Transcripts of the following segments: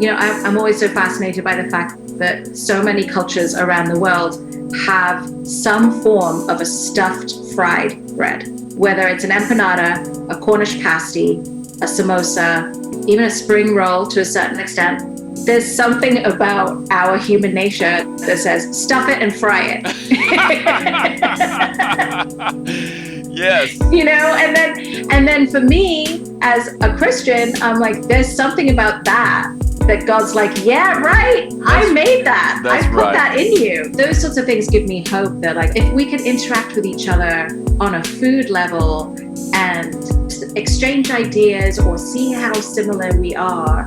I'm always so fascinated by the fact that so many cultures around the world have some form of a stuffed fried bread, whether it's an empanada, a Cornish pasty, a samosa, even a spring roll to a certain extent. There's something about our human nature that says, stuff it and fry it. Yes. And then for me, as a Christian, I'm like, there's something about that God's like, yeah, right. I made that. I put that in you. Those sorts of things give me hope that like, if we could interact with each other on a food level and exchange ideas or see how similar we are,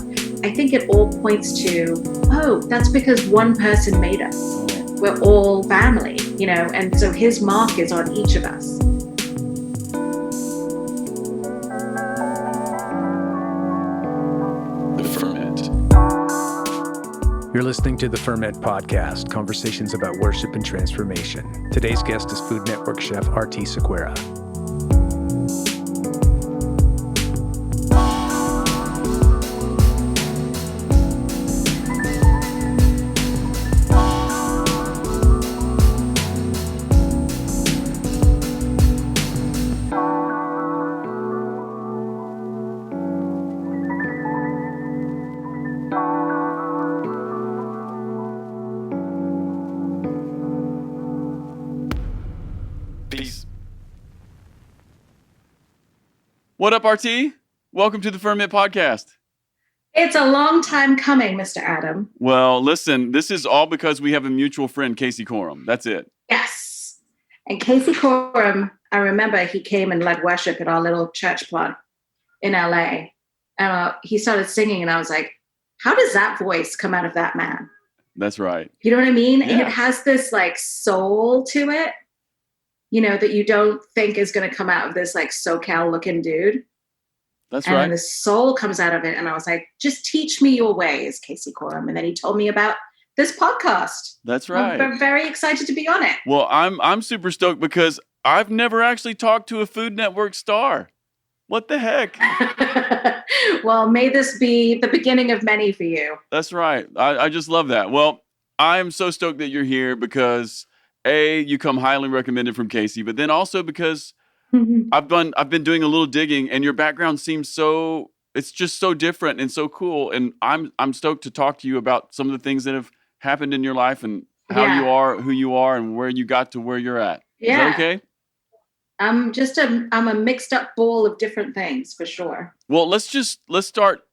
I think it all points to, oh, that's because one person made us. We're all family, and so his mark is on each of us. The Ferment. You're listening to the Ferment podcast, conversations about worship and transformation. Today's guest is Food Network chef Aarti Sequeira. What up, Aarti? Welcome to the Ferment podcast. It's a long time coming, Mr. Adam. Well, listen, this is all because we have a mutual friend, Casey Coram. That's it. Yes. And Casey Coram, I remember he came and led worship at our little church plant in LA. And he started singing and I was like, how does that voice come out of that man? That's right. You know what I mean? Yeah. It has this like soul to it. That you don't think is going to come out of this like SoCal looking dude. That's right. And then the soul comes out of it. And I was like, just teach me your ways, Casey Coram. And then he told me about this podcast. That's right. I'm very excited to be on it. Well, I'm super stoked because I've never actually talked to a Food Network star. What the heck? Well, may this be the beginning of many for you. That's right. I just love that. Well, I'm so stoked that you're here because you come highly recommended from Casey, but then also because I've been doing a little digging and your background seems it's just so different and so cool. And I'm stoked to talk to you about some of the things that have happened in your life and how you are, who you are, and where you got to where you're at. Yeah. Is that okay? I'm a mixed up ball of different things for sure. Well, let's start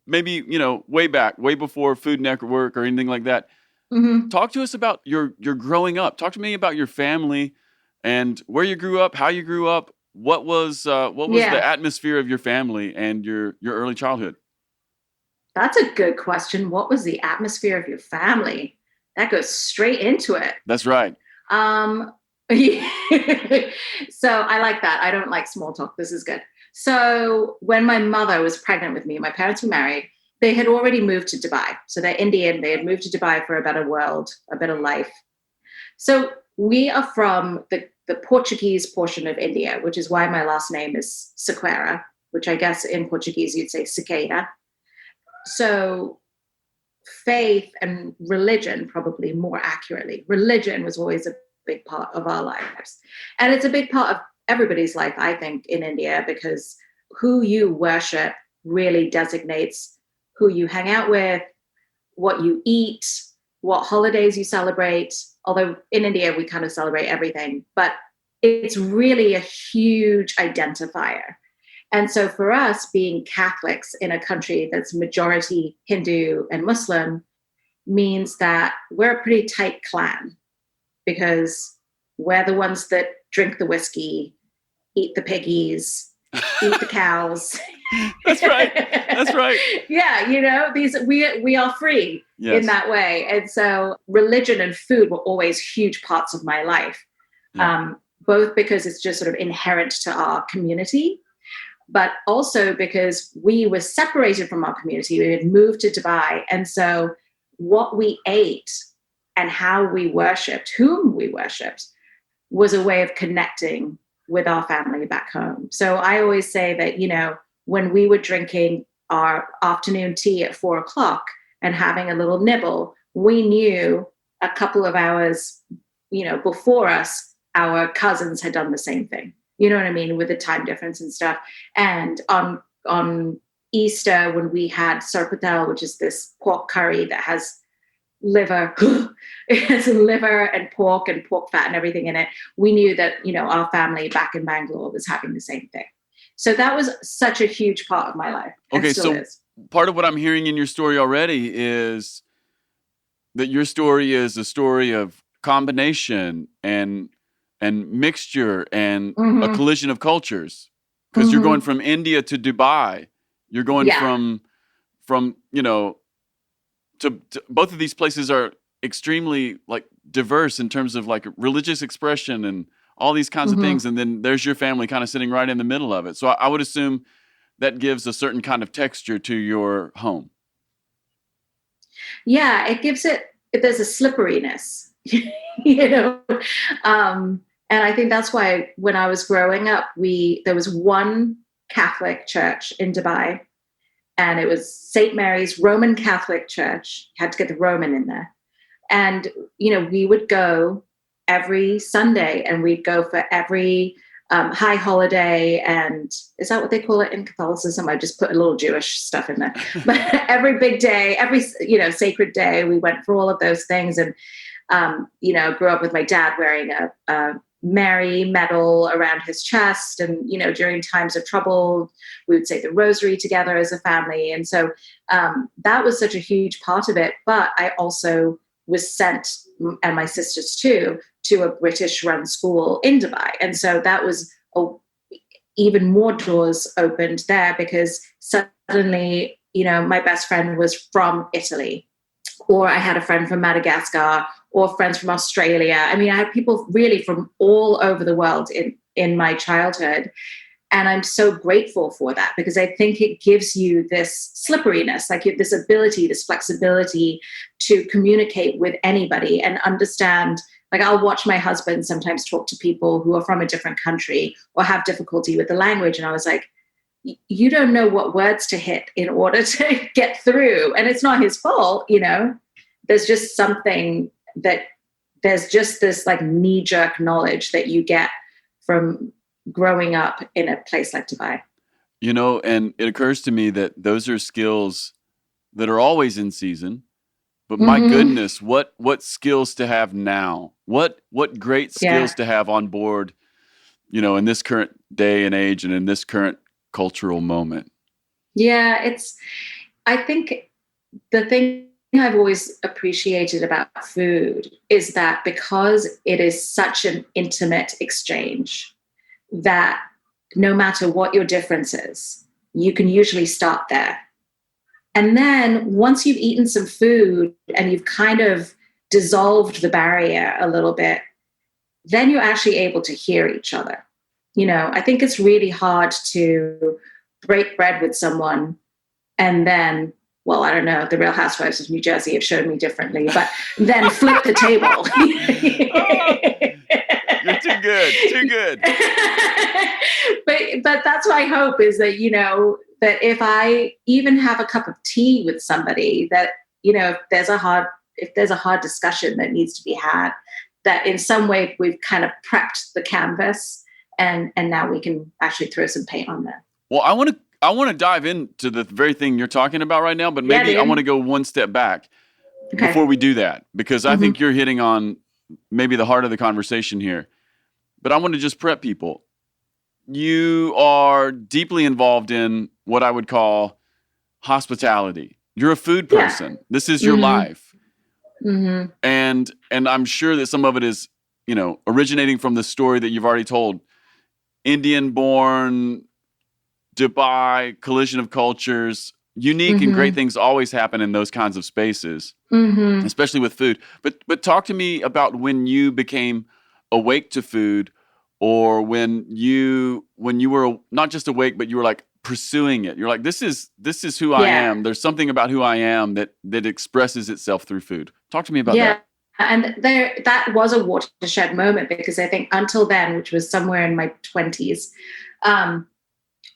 maybe, way back, way before Food Network or anything like that. Mm-hmm. Talk to us about your growing up. Talk to me about your family and where you grew up, how you grew up. What was the atmosphere of your family and your early childhood? That's a good question. What was the atmosphere of your family? That goes straight into it. That's right. So I like that. I don't like small talk. This is good. So when my mother was pregnant with me, my parents were married. They had already moved to Dubai. So they're Indian. They had moved to Dubai for a better world, a better life. So we are from the Portuguese portion of India, which is why my last name is Sequeira, which I guess in Portuguese you'd say Sequeira. So faith and religion, probably more accurately, religion was always a big part of our lives. And it's a big part of everybody's life, I think, in India, because who you worship really designates who you hang out with, what you eat, what holidays you celebrate. Although in India, we kind of celebrate everything, but it's really a huge identifier. And so for us being Catholics in a country that's majority Hindu and Muslim means that we're a pretty tight clan because we're the ones that drink the whiskey, eat the piggies, eat the cows. That's right. That's right. Yeah, we are free in that way. And so religion and food were always huge parts of my life, both because it's just sort of inherent to our community, but also because we were separated from our community. We had moved to Dubai. And so what we ate and how we worshipped, whom we worshipped, was a way of connecting with our family back home. So I always say that, when we were drinking our afternoon tea at 4:00, and having a little nibble, we knew a couple of hours, before us, our cousins had done the same thing. You know what I mean? With the time difference and stuff. And on Easter, when we had sorpatel, which is this pork curry that has liver, it has liver and pork fat and everything in it. We knew that, our family back in Bangalore was having the same thing. So that was such a huge part of my life. Okay, so is. Part of what I'm hearing in your story already is that your story is a story of combination and mixture and a collision of cultures. Because you're going from India to Dubai. You're going from to both of these places are extremely like diverse in terms of like religious expression and all these kinds of things. And then there's your family kind of sitting right in the middle of it. So I would assume that gives a certain kind of texture to your home. Yeah, there's a slipperiness, and I think that's why when I was growing up, there was one Catholic church in Dubai, and it was St. Mary's Roman Catholic Church. Had to get the Roman in there. And, we would go every Sunday, and we'd go for every high holiday. And is that what they call it in Catholicism? I just put a little Jewish stuff in there. But every big day, every, sacred day, we went for all of those things. And, grew up with my dad wearing a Mary medal around his chest. And, during times of trouble, we would say the rosary together as a family. And so that was such a huge part of it. But I also was sent, and my sisters too, to a British-run school in Dubai. And so that was even more doors opened there, because suddenly, my best friend was from Italy, or I had a friend from Madagascar, or friends from Australia. I mean, I had people really from all over the world in my childhood. And I'm so grateful for that, because I think it gives you this slipperiness, like this ability, this flexibility to communicate with anybody and understand. Like, I'll watch my husband sometimes talk to people who are from a different country or have difficulty with the language. And I was like, you don't know what words to hit in order to get through. And it's not his fault, There's just something that there's just this like knee-jerk knowledge that you get from growing up in a place like Dubai. And it occurs to me that those are skills that are always in season. But my goodness, what skills to have now? What great skills to have on board, in this current day and age and in this current cultural moment. Yeah, I think the thing I've always appreciated about food is that because it is such an intimate exchange, that no matter what your difference is, you can usually start there. And then once you've eaten some food and you've kind of dissolved the barrier a little bit, then you're actually able to hear each other. I think it's really hard to break bread with someone and then, well, I don't know, the Real Housewives of New Jersey have shown me differently, but then flip the table. You're too good. But that's my hope, is that, that if I even have a cup of tea with somebody, that, if there's a hard discussion that needs to be had, that in some way we've kind of prepped the canvas and now we can actually throw some paint on there. Well, I want to dive into the very thing you're talking about right now, but maybe I want to go one step back before we do that, because I think you're hitting on maybe the heart of the conversation here. But I want to just prep people. You are deeply involved in what I would call hospitality. You're a food person. Yeah. This is your life. Mm-hmm. And I'm sure that some of it is, originating from the story that you've already told. Indian-born, Dubai, collision of cultures, unique and great things always happen in those kinds of spaces, especially with food. But talk to me about when you became awake to food, or when you were not just awake, but you were like pursuing it. You're like, this is who I am. There's something about who I am that expresses itself through food. Talk to me about that. And that was a watershed moment, because I think until then, which was somewhere in my 20s,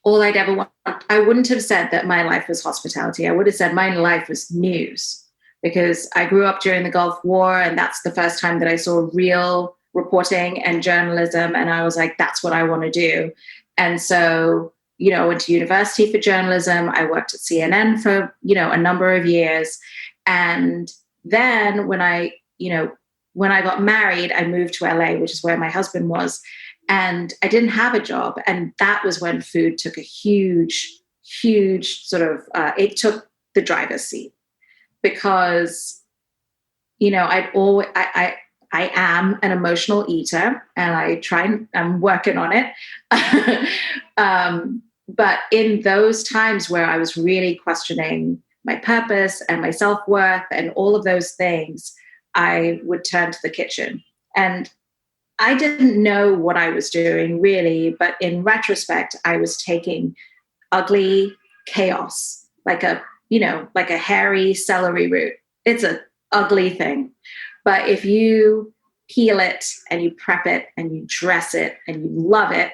all I'd ever want. I wouldn't have said that my life was hospitality. I would have said my life was news, because I grew up during the Gulf War, and that's the first time that I saw real reporting and journalism. And I was like, that's what I want to do. And so, I went to university for journalism. I worked at CNN for, a number of years. And then when I got married, I moved to LA, which is where my husband was. And I didn't have a job. And that was when food took a huge sort of, it took the driver's seat, because, I am an emotional eater, and I'm working on it. But in those times where I was really questioning my purpose and my self-worth and all of those things, I would turn to the kitchen. And I didn't know what I was doing really, but in retrospect, I was taking ugly chaos, like a hairy celery root. It's an ugly thing. But if you peel it and you prep it and you dress it and you love it,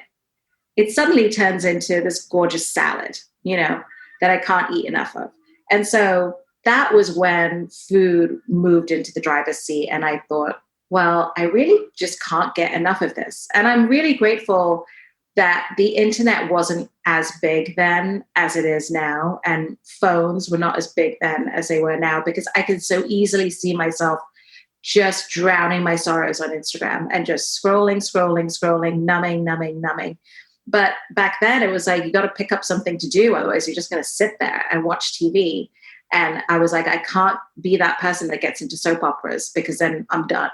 it suddenly turns into this gorgeous salad, that I can't eat enough of. And so that was when food moved into the driver's seat. And I thought, well, I really just can't get enough of this. And I'm really grateful that the internet wasn't as big then as it is now. And phones were not as big then as they were now, because I could so easily see myself just drowning my sorrows on Instagram and just scrolling, numbing. But back then it was like, you got to pick up something to do. Otherwise you're just going to sit there and watch TV. And I was like, I can't be that person that gets into soap operas, because then I'm done.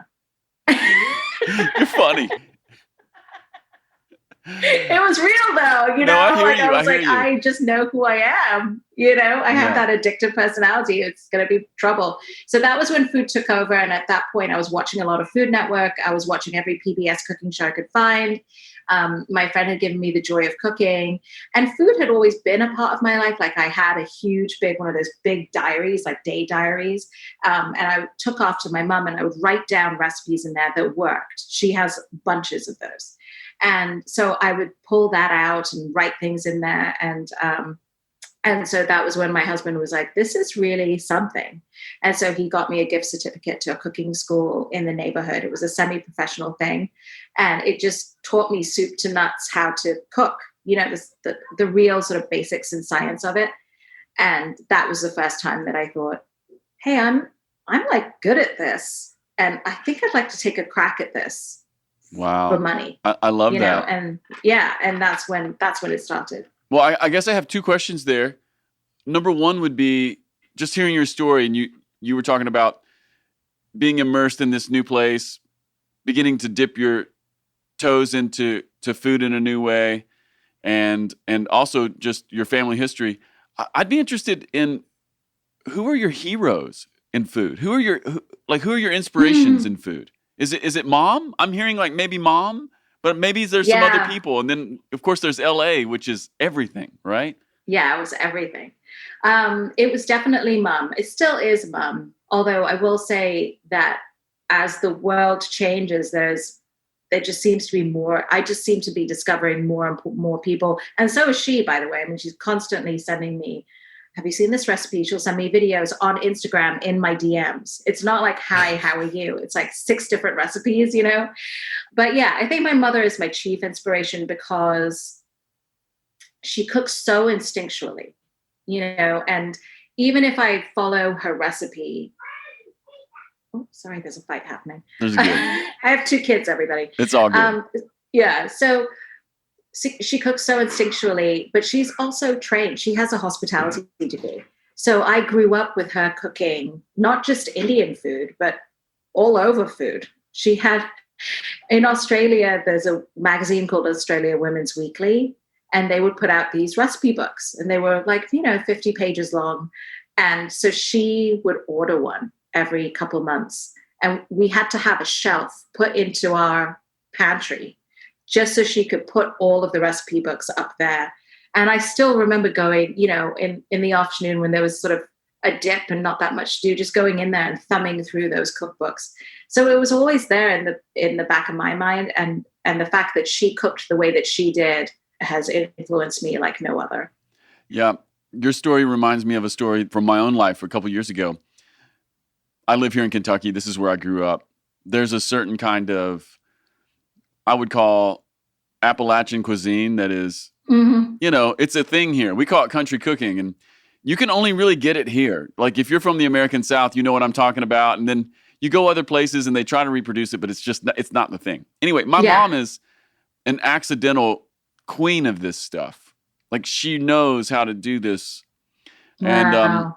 You're funny. It was real though, No, I hear you. I was I hear you. I just know who I am. I have that addictive personality. It's going to be trouble. So that was when food took over. And at that point I was watching a lot of Food Network. I was watching every PBS cooking show I could find. My friend had given me the joy of cooking, and food had always been a part of my life. Like I had a one of those big diaries, like day diaries. And I took after my mom, and I would write down recipes in there that worked. She has bunches of those. And so I would pull that out and write things in there. And so that was when my husband was like, this is really something. And so he got me a gift certificate to a cooking school in the neighborhood. It was a semi-professional thing. And it just taught me soup to nuts how to cook, the real sort of basics and science of it. And that was the first time that I thought, hey, I'm like good at this. And I think I'd like to take a crack at this. Wow. For money. I love that. And that's when it started. Well, I guess I have two questions there. Number one would be just hearing your story, and you were talking about being immersed in this new place, beginning to dip your toes into food in a new way, and also just your family history. I'd be interested in, who are your heroes in food? Who are your inspirations in food? Is it mom? I'm hearing like maybe mom, but maybe there's some other people. And then of course there's LA, which is everything, right? Yeah, it was everything. It was definitely mom. It still is mom. Although I will say that as the world changes, there just seems to be more. I just seem to be discovering more and more people. And so is she, by the way. I mean, she's constantly sending me, have you seen this recipe? She'll send me videos on Instagram in my DMs. It's not like, hi, how are you? It's like 6 different recipes, But yeah, I think my mother is my chief inspiration, because she cooks so instinctually, and even if I follow her recipe, oh, sorry, there's a fight happening. That's good. I have 2 kids, everybody. It's all good. Yeah. So she cooks so instinctually, but she's also trained. She has a hospitality degree. So I grew up with her cooking, not just Indian food, but all over food. She had, in Australia, there's a magazine called Australia Women's Weekly, and they would put out these recipe books, and they were like, 50 pages long. And so she would order one every couple of months. And we had to have a shelf put into our pantry just so she could put all of the recipe books up there. And I still remember going, in the afternoon when there was sort of a dip and not that much to do, just going in there and thumbing through those cookbooks. So it was always there in the back of my mind. And the fact that she cooked the way that she did has influenced me like no other. Yeah. Your story reminds me of a story from my own life a couple years ago. I live here in Kentucky. This is where I grew up. There's a certain kind of, I would call Appalachian cuisine that is, it's a thing here. We call it country cooking, and you can only really get it here. Like if you're from the American South, you know what I'm talking about. And then you go other places and they try to reproduce it, but it's not the thing. Anyway, my mom is an accidental queen of this stuff. Like she knows how to do this. Wow. And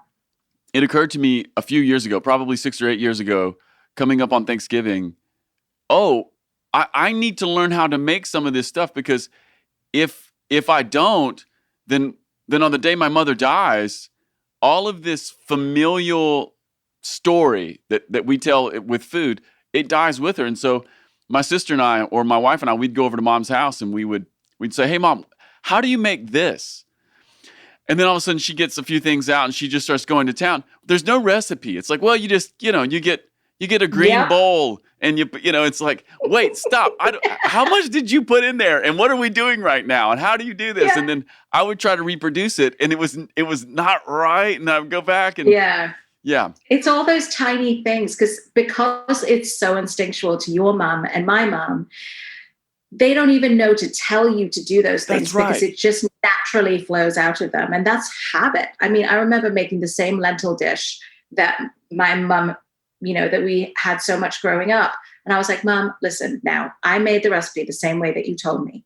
it occurred to me a few years ago, probably 6 or 8 years ago, coming up on Thanksgiving. Oh, I need to learn how to make some of this stuff, because if I don't, then on the day my mother dies, all of this familial story that we tell with food, it dies with her. And so my sister and I, or my wife and I, we'd go over to Mom's house and we'd say, "Hey, Mom, how do you make this?" And then all of a sudden she gets a few things out and she just starts going to town. There's no recipe. It's like, well, you just, you get a green bowl and it's like, wait, stop. How much did you put in there? And what are we doing right now? And how do you do this? Yeah. And then I would try to reproduce it and it was not right. And I would go back and yeah. It's all those tiny things because it's so instinctual to your mom and my mom. They don't even know to tell you to do those things because it just naturally flows out of them. And that's habit. I mean, I remember making the same lentil dish that my mom, that we had so much growing up. And I was like, "Mom, listen, now I made the recipe the same way that you told me.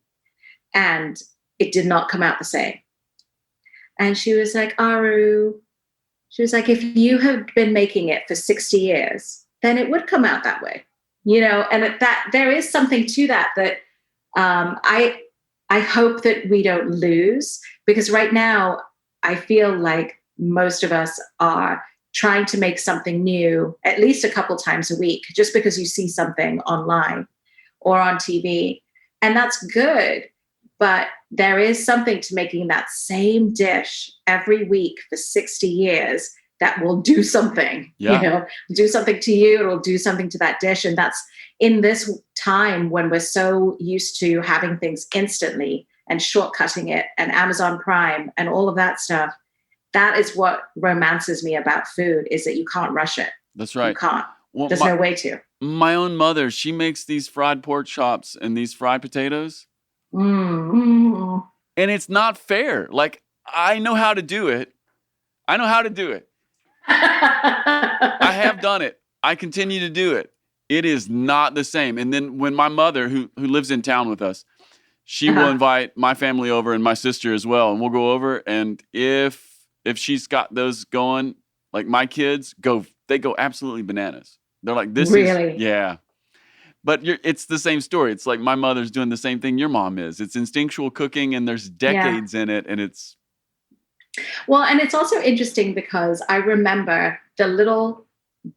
And it did not come out the same." And she was like, "Aru," she was like, "if you have been making it for 60 years, then it would come out that way." And that there is something to that I hope that we don't lose, because right now I feel like most of us are trying to make something new at least a couple times a week, just because you see something online or on TV. And that's good. But there is something to making that same dish every week for 60 years that will do something, do something to you. It'll do something to that dish. And that's in this time when we're so used to having things instantly and shortcutting it and Amazon Prime and all of that stuff. That is what romances me about food, is that you can't rush it. That's right. You can't. Well, There's no way to. My own mother, she makes these fried pork chops and these fried potatoes. Mm. And it's not fair. Like, I know how to do it. I have done it. I continue to do it. It is not the same. And then when my mother, who lives in town with us, she will invite my family over and my sister as well. And we'll go over. And if she's got those going, like my kids they go absolutely bananas. They're like, this really? Is, yeah. But it's the same story. It's like my mother's doing the same thing your mom is. It's instinctual cooking and there's decades in it. And it's. Well, and it's also interesting because I remember the little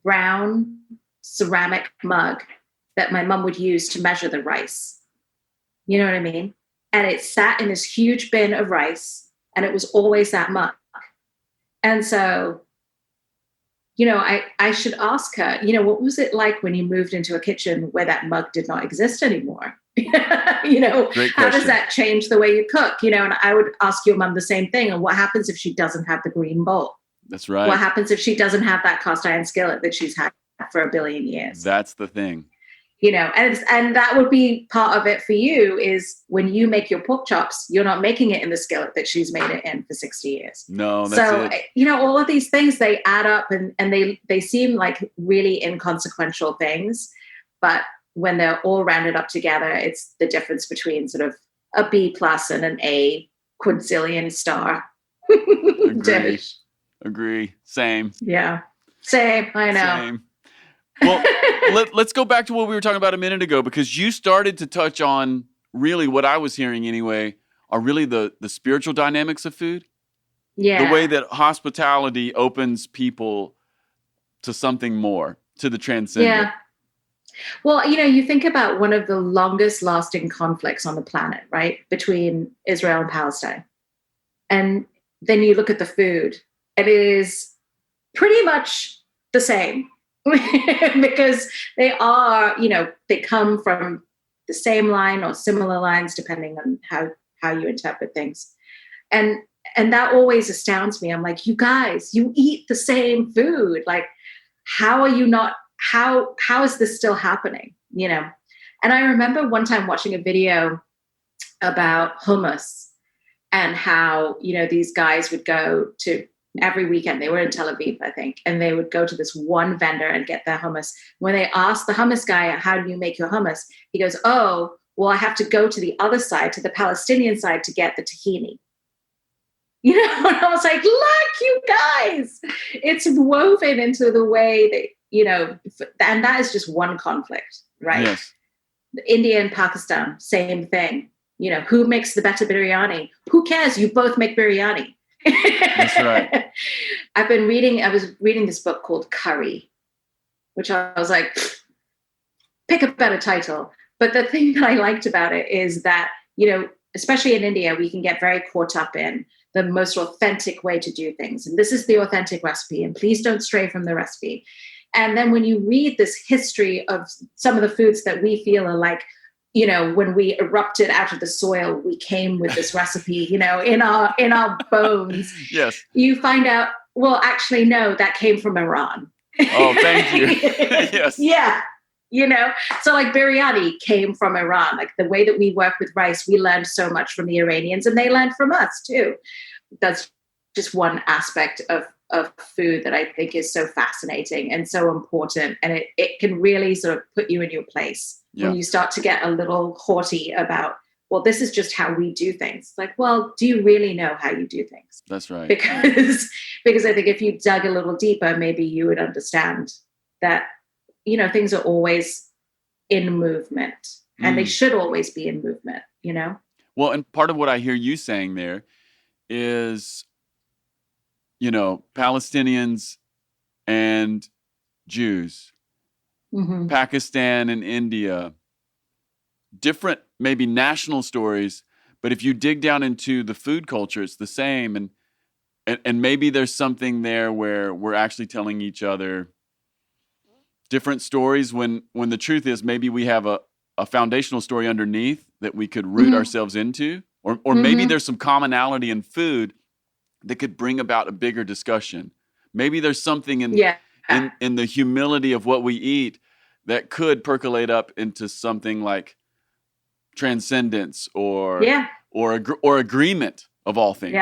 brown ceramic mug that my mom would use to measure the rice. You know what I mean? And it sat in this huge bin of rice and it was always that mug. And so, I should ask her, what was it like when you moved into a kitchen where that mug did not exist anymore? How does that change the way you cook? And I would ask your mom the same thing. And what happens if she doesn't have the green bowl? That's right. What happens if she doesn't have that cast iron skillet that she's had for a billion years? That's the thing. And that would be part of it for you, is when you make your pork chops, you're not making it in the skillet that she's made it in for 60 years. No, that's it. All of these things, they add up and they seem like really inconsequential things. But when they're all rounded up together, it's the difference between sort of a B+ and an A quadrillion star dish. Agree. Same. Yeah. Same. I know. Same. Well, let's go back to what we were talking about a minute ago, because you started to touch on really what I was hearing anyway, are really the spiritual dynamics of food. Yeah. The way that hospitality opens people to something more, to the transcendent. Yeah. Well, you think about one of the longest lasting conflicts on the planet, right? Between Israel and Palestine. And then you look at the food, and it is pretty much the same. Because they are, they come from the same line or similar lines, depending on how how you interpret things. And that always astounds me. I'm like, you guys, you eat the same food. Like, how are you not, how is this still happening? You know? And I remember one time watching a video about hummus and how, you know, these guys would go to every weekend. They were in Tel Aviv, I think, and they would go to this one vendor and get their hummus. When they asked the hummus guy, how do you make your hummus? He goes, oh, well, I have to go to the other side, to the Palestinian side, to get the tahini. You know, and I was like, look, you guys, it's woven into the way that, you know, and that is just one conflict, right? Yes. India and Pakistan, same thing. You know, who makes the better biryani? Who cares? You both make biryani. That's right. I was reading this book called Curry, which I was like, pick a better title. But the thing that I liked about it is that, you know, especially in India, we can get very caught up in the most authentic way to do things. And this is the authentic recipe, and please don't stray from the recipe. And then when you read this history of some of the foods that we feel are like, you know, when we erupted out of the soil, we came with this recipe, you know, in our bones. Yes. You find out, well, actually, no, that came from Iran. Oh, thank you. Yes. Yeah. You know, so like biryani came from Iran. Like the way that we work with rice, we learned so much from the Iranians, and they learned from us too. That's just one aspect of food that I think is so fascinating and so important. And it can really sort of put you in your place when you start to get a little haughty about, well, this is just how we do things. Like, well, do you really know how you do things? That's right. Because I think if you dug a little deeper, maybe you would understand that, you know, things are always in movement, and they should always be in movement, you know? Well, and part of what I hear you saying there is, you know, Palestinians and Jews, Pakistan and India, different maybe national stories, but if you dig down into the food culture, it's the same. And maybe there's something there where we're actually telling each other different stories when the truth is maybe we have a foundational story underneath that we could root ourselves into, or maybe there's some commonality in food that could bring about a bigger discussion. Maybe there's something in the humility of what we eat that could percolate up into something like transcendence or agreement of all things.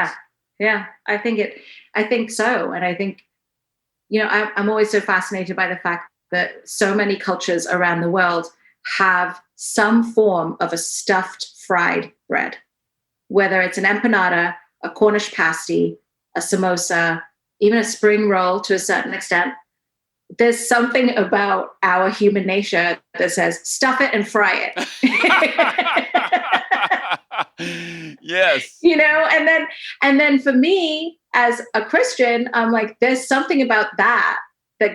Yeah. I think so. And I think, you know, I'm always so fascinated by the fact that so many cultures around the world have some form of a stuffed fried bread, whether it's an empanada, a Cornish pasty, a samosa, even a spring roll to a certain extent. There's something about our human nature that says, stuff it and fry it. Yes. You know, and then for me as a Christian, I'm like, there's something about that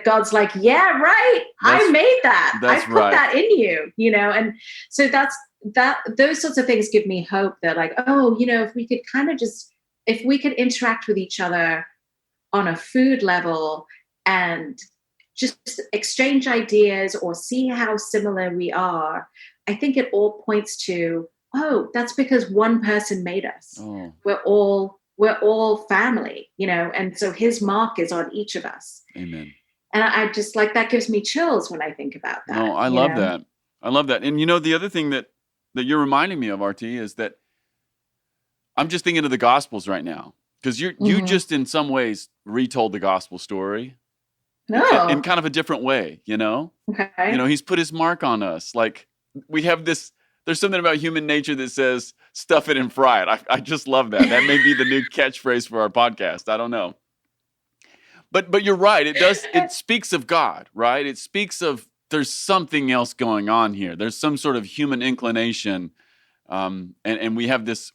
God's like, yeah, right. I made that. I put that in you, you know? And so those sorts of things give me hope that like, oh, you know, if we could interact with each other on a food level and just exchange ideas or see how similar we are, I think it all points to, oh, that's because one person made us. Oh. We're all family, you know, and so his mark is on each of us. Amen. And I just like, that gives me chills when I think about that. No, I love that. I love that. And you know, the other thing that you're reminding me of, Aarti, is that I'm just thinking of the Gospels right now. Because you just in some ways retold the gospel story in kind of a different way, you know? Okay. You know, he's put his mark on us. Like we have this, there's something about human nature that says, stuff it and fry it. I just love that. That may be the new catchphrase for our podcast. I don't know. But you're right. It speaks of God, right? It speaks of there's something else going on here. There's some sort of human inclination. And we have this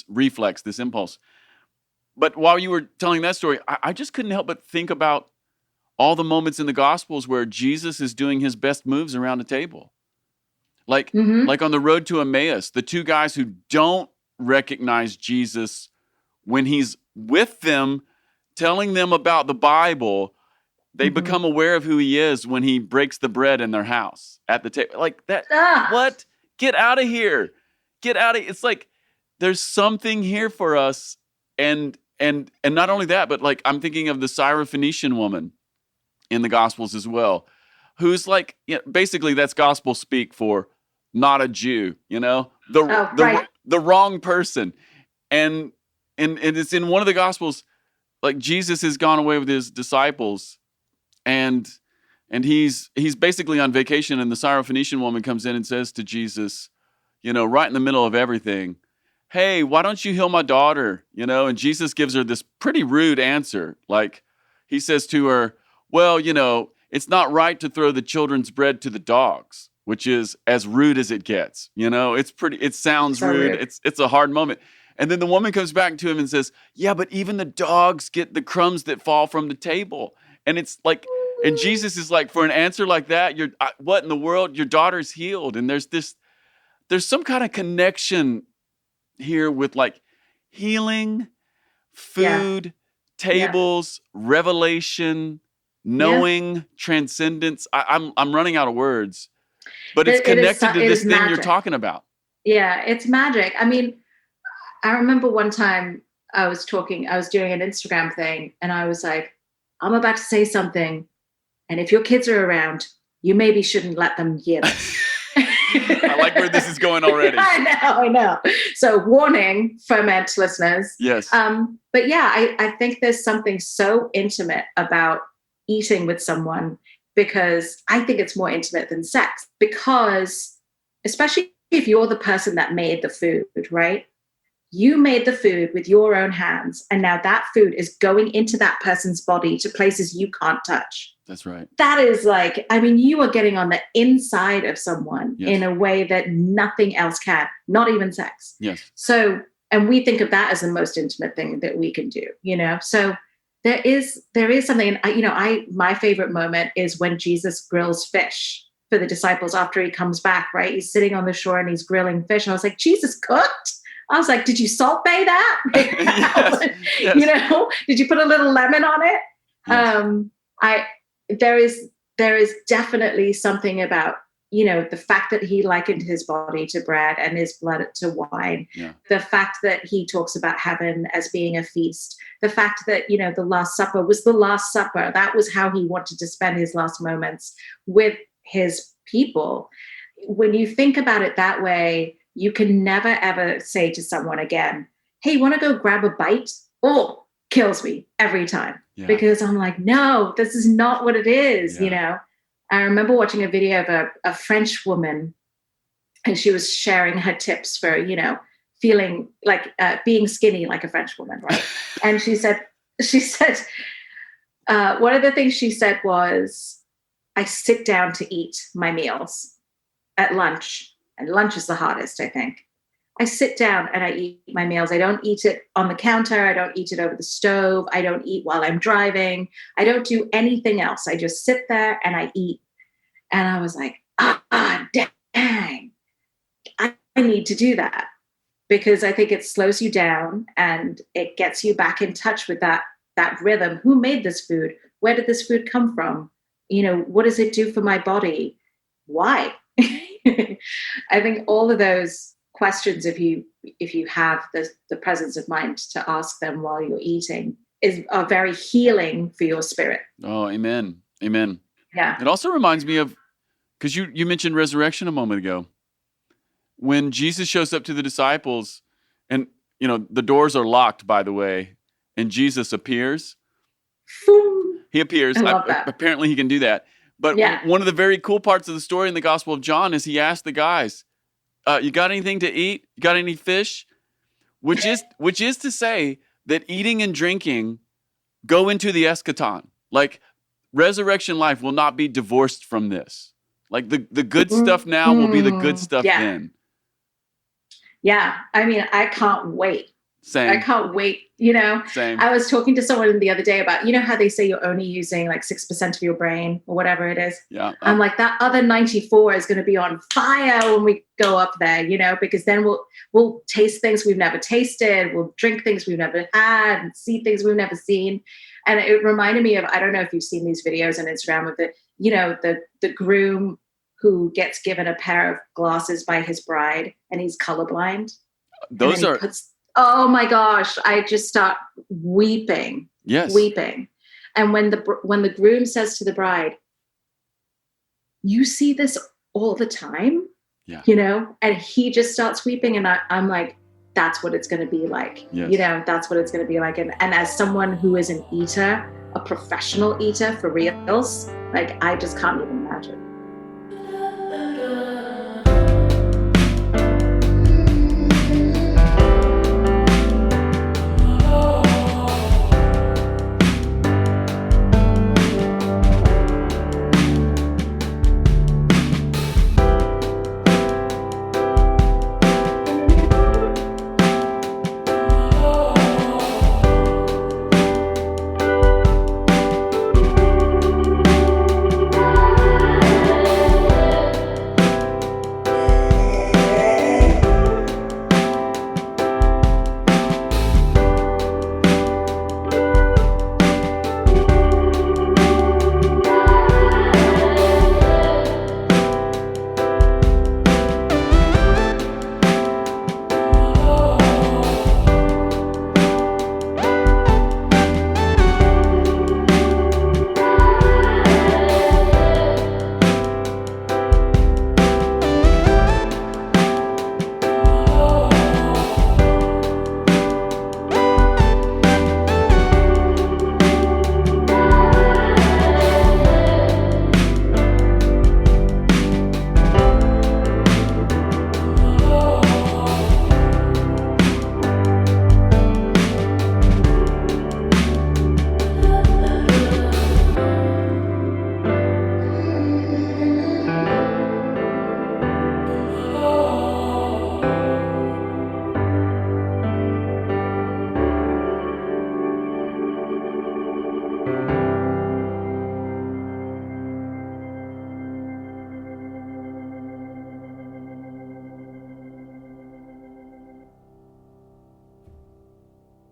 reflex, this impulse. But while you were telling that story, I just couldn't help but think about all the moments in the Gospels where Jesus is doing his best moves around a table. Like on the road to Emmaus, the two guys who don't recognize Jesus when he's with them, telling them about the Bible, they become aware of who he is when he breaks the bread in their house at the table. Like that, what? Get out of here. Get out of here. It's like, there's something here for us. And not only that, but like I'm thinking of the Syrophoenician woman in the Gospels as well, who's like, basically that's gospel speak for not a Jew, the wrong person. And it's in one of the Gospels, like Jesus has gone away with his disciples and he's basically on vacation, and the Syrophoenician woman comes in and says to Jesus, right in the middle of everything, hey, why don't you heal my daughter? And Jesus gives her this pretty rude answer. Like he says to her, well, it's not right to throw the children's bread to the dogs, which is as rude as it gets. It sounds so rude. It's a hard moment. And then the woman comes back to him and says, yeah, but even the dogs get the crumbs that fall from the table. And it's like, and Jesus is like, for an answer like that, what in the world? Your daughter's healed. And there's some kind of connection here with like healing, food, tables, revelation, knowing, transcendence. I'm running out of words, but it's connected to this thing you're talking about. Yeah, it's magic. I mean, I remember one time I was doing an Instagram thing, and I was like, I'm about to say something, and if your kids are around, you maybe shouldn't let them hear this. I like where this is going already. I know. So warning, Ferment listeners. Yes. But yeah, I think there's something so intimate about eating with someone, because I think it's more intimate than sex, because especially if you're the person that made the food, right? You made the food with your own hands, and now that food is going into that person's body to places you can't touch. That's right. That is like, I mean, you are getting on the inside of someone in a way that nothing else can, not even sex. Yes. So, and we think of that as the most intimate thing that we can do, So there is something, and my favorite moment is when Jesus grills fish for the disciples after he comes back, right? He's sitting on the shore and he's grilling fish. And I was like, Jesus cooked? I was like, did you salt bay that? Yes. Did you put a little lemon on it? Yes. There is definitely something about, the fact that he likened his body to bread and his blood to wine. Yeah. The fact that he talks about heaven as being a feast. The fact that, the Last Supper was the Last Supper. That was how he wanted to spend his last moments with his people. When you think about it that way, you can never, ever say to someone again, hey, want to go grab a bite? Oh, kills me every time. Yeah. Because I'm like, no, this is not what it is. I remember watching a video of a French woman, and she was sharing her tips for, feeling like being skinny like a French woman, right? And she said, one of the things she said was, I sit down to eat my meals at lunch. And lunch is the hardest, I think. I sit down and I eat my meals. I don't eat it on the counter. I don't eat it over the stove. I don't eat while I'm driving. I don't do anything else. I just sit there and I eat. And I was like, dang, I need to do that, because I think it slows you down and it gets you back in touch with that rhythm. Who made this food? Where did this food come from? What does it do for my body? Why? I think all of those questions, if you have the presence of mind to ask them while you're eating, are very healing for your spirit. Oh, amen. Amen. Yeah. It also reminds me of, because you mentioned resurrection a moment ago. When Jesus shows up to the disciples, and the doors are locked, by the way, and Jesus appears. He appears. I love that. Apparently he can do that. But one of the very cool parts of the story in the Gospel of John is he asked the guys, you got anything to eat? You got any fish? Which is to say that eating and drinking go into the eschaton. Like resurrection life will not be divorced from this. Like the good stuff now will be the good stuff then. Yeah. I mean, I can't wait. Same. I can't wait, Same. I was talking to someone the other day about, how they say you're only using like 6% of your brain or whatever it is. Yeah. I'm like, that other 94 is going to be on fire when we go up there, because then we'll taste things we've never tasted. We'll drink things we've never had and see things we've never seen. And it reminded me of, I don't know if you've seen these videos on Instagram of the groom who gets given a pair of glasses by his bride and he's colorblind. Those are, oh my gosh, I just start weeping. yes. Weeping. And when the groom says to the bride, you see this all the time, and he just starts weeping, and I'm like, that's what it's going to be like. Yes. That's what it's going to be like. And as someone who is an eater, a professional eater for reals, like, I just can't even imagine.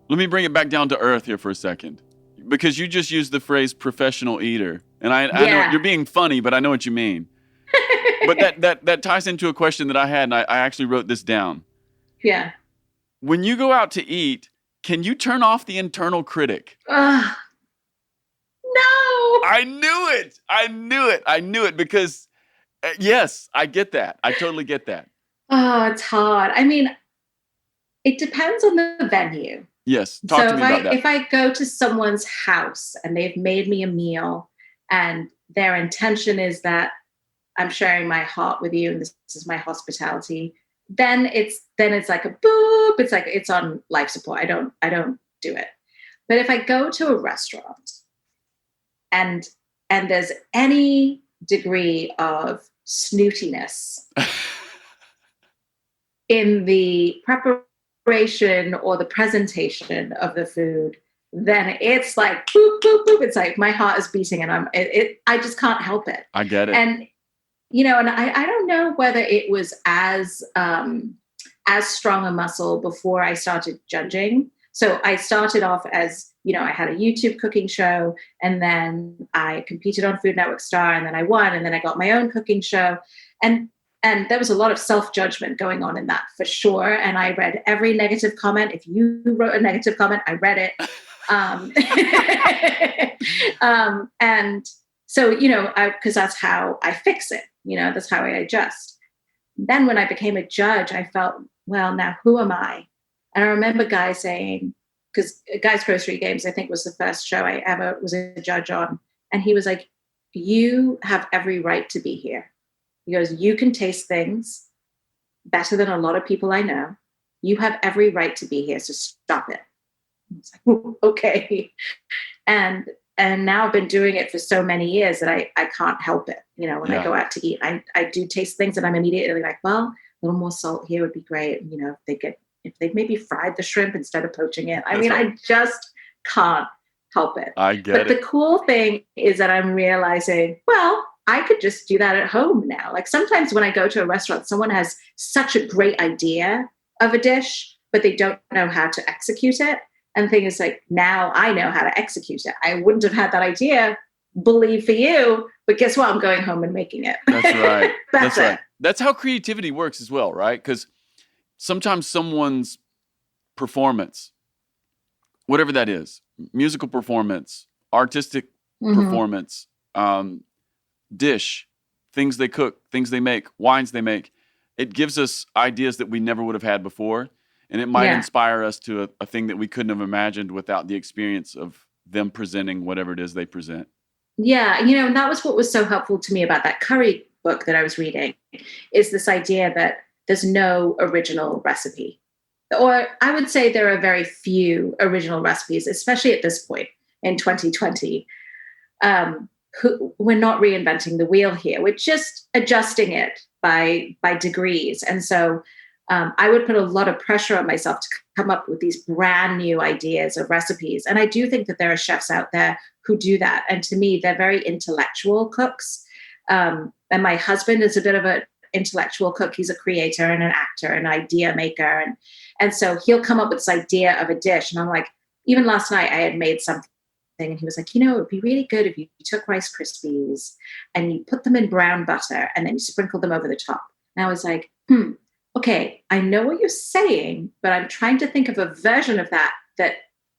Let me bring it back down to earth here for a second, because you just used the phrase professional eater. And I know you're being funny, but I know what you mean. But that ties into a question that I had, and I actually wrote this down. Yeah. When you go out to eat, can you turn off the internal critic? No. I knew it because, yes, I get that. I totally get that. Oh, it's hard. I mean, it depends on the venue. Yes, talk to me about that. If I go to someone's house and they've made me a meal and their intention is that I'm sharing my heart with you and this is my hospitality, then it's like a boop. It's like it's on life support. I don't do it. But if I go to a restaurant and there's any degree of snootiness in the preparation or the presentation of the food, then it's like boop, boop, boop. It's like my heart is beating and I just can't help it. I get it. And, and I don't know whether it was as strong a muscle before I started judging. So I started off as, I had a YouTube cooking show, and then I competed on Food Network Star, and then I won, and then I got my own cooking show. And there was a lot of self-judgment going on in that, for sure. And I read every negative comment. If you wrote a negative comment, I read it. And so, because that's how I fix it. That's how I adjust. Then when I became a judge, I felt, well, now who am I? And I remember Guy saying, because Guy's Grocery Games, I think, was the first show I ever was a judge on. And he was like, you have every right to be here. He goes, you can taste things better than a lot of people I know. You have every right to be here, so stop it. I was like, okay. And now I've been doing it for so many years that I can't help it. When I go out to eat, I do taste things and I'm immediately like, well, a little more salt here would be great. If they maybe fried the shrimp instead of poaching it. I just can't help it. I get it. But the cool thing is that I'm realizing, well, I could just do that at home now. Like sometimes when I go to a restaurant, someone has such a great idea of a dish, but they don't know how to execute it. And the thing is, like, now I know how to execute it. I wouldn't have had that idea, believe for you, but guess what? I'm going home and making it. That's right. That's it. That's how creativity works as well, right? Because sometimes someone's performance, whatever that is, musical performance, artistic performance, dish, things they cook, things they make, wines they make, it gives us ideas that we never would have had before. And it might inspire us to a thing that we couldn't have imagined without the experience of them presenting whatever it is they present. Yeah, and that was what was so helpful to me about that curry book that I was reading, is this idea that there's no original recipe. Or I would say there are very few original recipes, especially at this point in 2020. We're not reinventing the wheel here. We're just adjusting it by degrees. And so I would put a lot of pressure on myself to come up with these brand new ideas of recipes. And I do think that there are chefs out there who do that. And to me, they're very intellectual cooks. And my husband is a bit of an intellectual cook. He's a creator and an actor, an idea maker. And so he'll come up with this idea of a dish. And I'm like, even last night I had made something and he was like, it would be really good if you took Rice Krispies and you put them in brown butter and then you sprinkle them over the top. And I was like, okay, I know what you're saying, but I'm trying to think of a version of that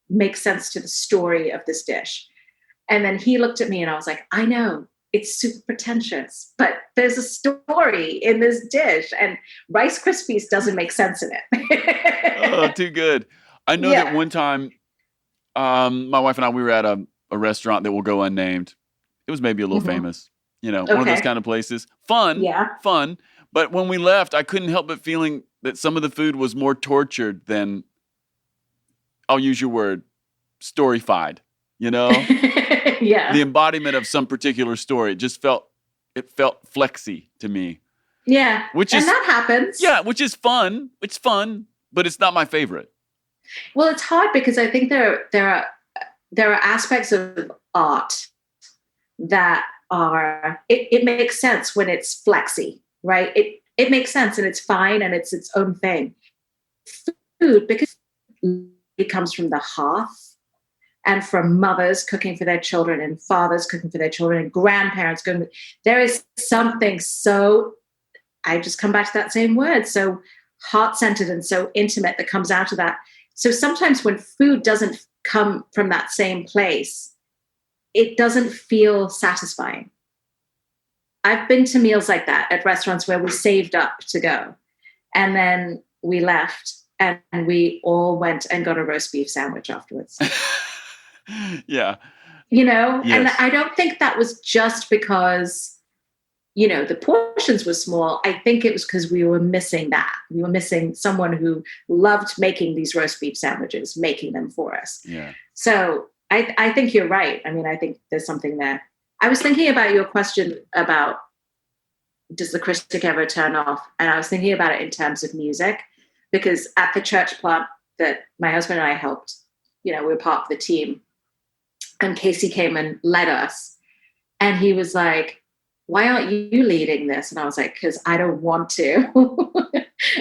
makes sense to the story of this dish. And then he looked at me and I was like, I know, it's super pretentious, but there's a story in this dish and Rice Krispies doesn't make sense in it. Oh, too good. I know that one time, my wife and I, we were at a restaurant that will go unnamed. It was maybe a little famous, one of those kind of places. Fun. But when we left, I couldn't help but feeling that some of the food was more tortured than, I'll use your word, storyfied, The embodiment of some particular story. It felt flexy to me. Yeah. That happens. Yeah, which is fun. It's fun, but it's not my favorite. Well, it's hard because I think there are aspects of art that are, it makes sense when it's flexy, right? It makes sense and it's fine and it's its own thing. Food, because it comes from the hearth and from mothers cooking for their children and fathers cooking for their children and grandparents cooking. There is something so, I just come back to that same word, so heart-centered and so intimate that comes out of that. So sometimes when food doesn't come from that same place, it doesn't feel satisfying. I've been to meals like that at restaurants where we saved up to go. And then we left and we all went and got a roast beef sandwich afterwards. Yeah. Yes. And I don't think that was just because, the portions were small. I think it was because we were missing that. We were missing someone who loved making these roast beef sandwiches, making them for us. Yeah. So I think you're right. I mean, I think there's something there. I was thinking about your question about, does the critic ever turn off? And I was thinking about it in terms of music, because at the church plant that my husband and I helped, we were part of the team, and Casey came and led us. And he was like, why aren't you leading this? And I was like, because I don't want to.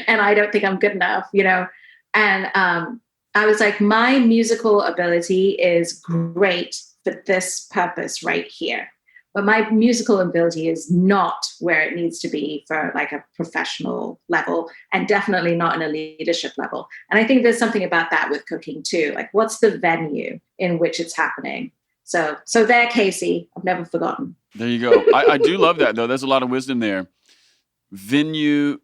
And I don't think I'm good enough, And I was like, my musical ability is great for this purpose right here. But my musical ability is not where it needs to be for like a professional level, and definitely not in a leadership level. And I think there's something about that with cooking too. Like, what's the venue in which it's happening? So there, Casey, I've never forgotten. There you go. I do love that, though. There's a lot of wisdom there. The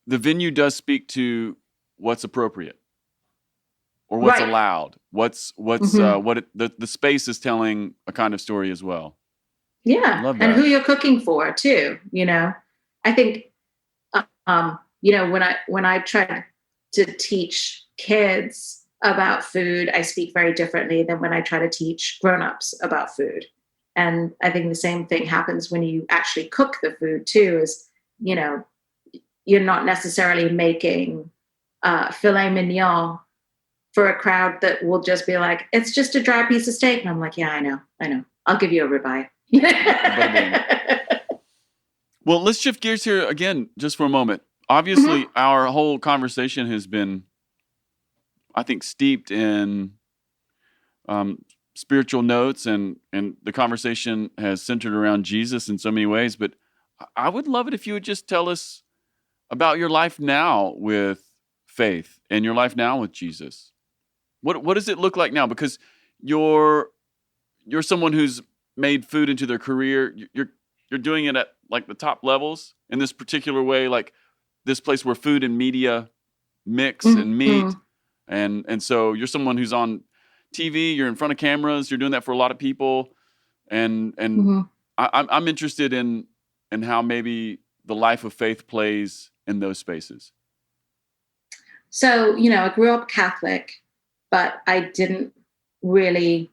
venue does speak to what's appropriate or what's allowed. What the space is telling a kind of story as well. Yeah, and who you're cooking for too. I think, when I try to teach kids about food, I speak very differently than when I try to teach grown-ups about food. And I think the same thing happens when you actually cook the food too, is, you're not necessarily making filet mignon for a crowd that will just be like, it's just a dry piece of steak. And I'm like, yeah, I know. I'll give you a ribeye. Well, let's shift gears here again, just for a moment. Obviously, our whole conversation has been, I think, steeped in spiritual notes, and the conversation has centered around Jesus in so many ways. But I would love it if you would just tell us about your life now with faith and your life now with Jesus? What does it look like now? Because you're someone who's made food into their career. You're doing it at like the top levels in this particular way, like this place where food and media mix and meet. And so you're someone who's on TV, you're in front of cameras, you're doing that for a lot of people. And I'm interested in how maybe the life of faith plays in those spaces. So, I grew up Catholic, but I didn't really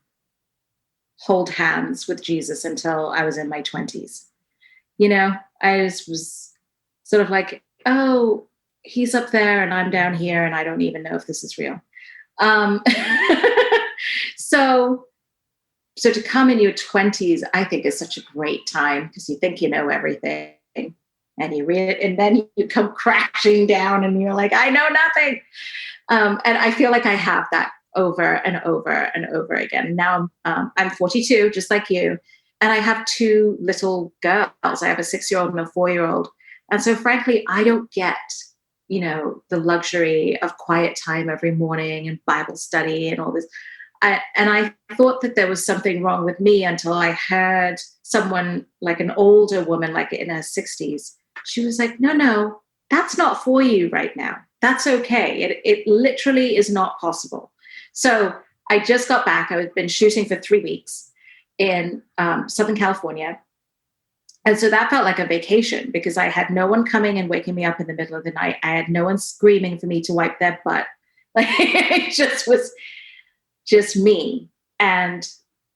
hold hands with Jesus until I was in my 20s. I just was sort of like, oh, he's up there and I'm down here and I don't even know if this is real. So to come in your 20s, I think is such a great time because you think you know everything and you read it and then you come crashing down and you're like, I know nothing. And I feel like I have that over and over and over again. Now I'm 42, just like you. And I have 2 little girls. I have a 6-year-old and a 4-year-old. And so frankly, I don't get, the luxury of quiet time every morning and Bible study and all this. And I thought that there was something wrong with me until I heard someone, like an older woman, like in her 60s. She was like, no, that's not for you right now. That's okay. It literally is not possible. So I just got back. I've been shooting for 3 weeks in Southern California. And so that felt like a vacation because I had no one coming and waking me up in the middle of the night. I had no one screaming for me to wipe their butt. Like it just was just me. And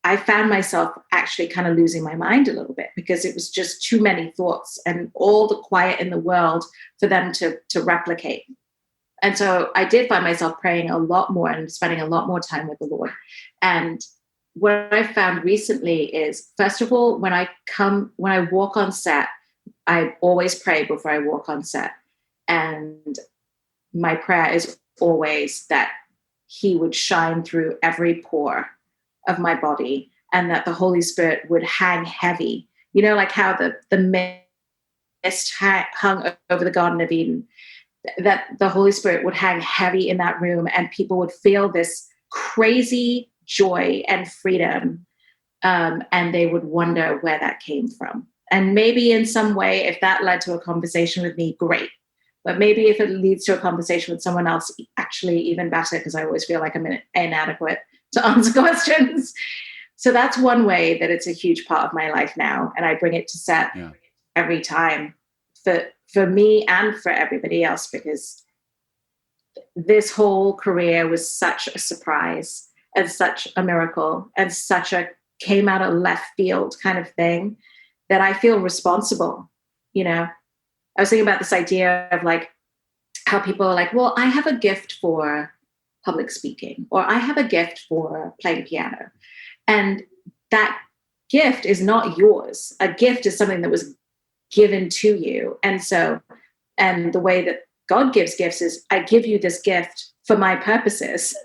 I found myself actually kind of losing my mind a little bit because it was just too many thoughts and all the quiet in the world for them to replicate. And so I did find myself praying a lot more and spending a lot more time with the Lord. And what I found recently is, first of all, when I walk on set, I always pray before I walk on set. And my prayer is always that he would shine through every pore of my body and that the Holy Spirit would hang heavy. Like how the mist hung over the Garden of Eden, that the Holy Spirit would hang heavy in that room and people would feel this crazy joy and freedom. And they would wonder where that came from. And maybe in some way, if that led to a conversation with me, great. But maybe if it leads to a conversation with someone else, actually even better, because I always feel like I'm inadequate to answer questions. So that's one way that it's a huge part of my life now. And I bring it to set every time for me and for everybody else, because this whole career was such a surprise and such a miracle and such a came out of left field kind of thing that I feel responsible. I was thinking about this idea of like how people are like, well, I have a gift for public speaking, or I have a gift for playing piano. And that gift is not yours. A gift is something that was given to you. And the way that God gives gifts is, I give you this gift for my purposes.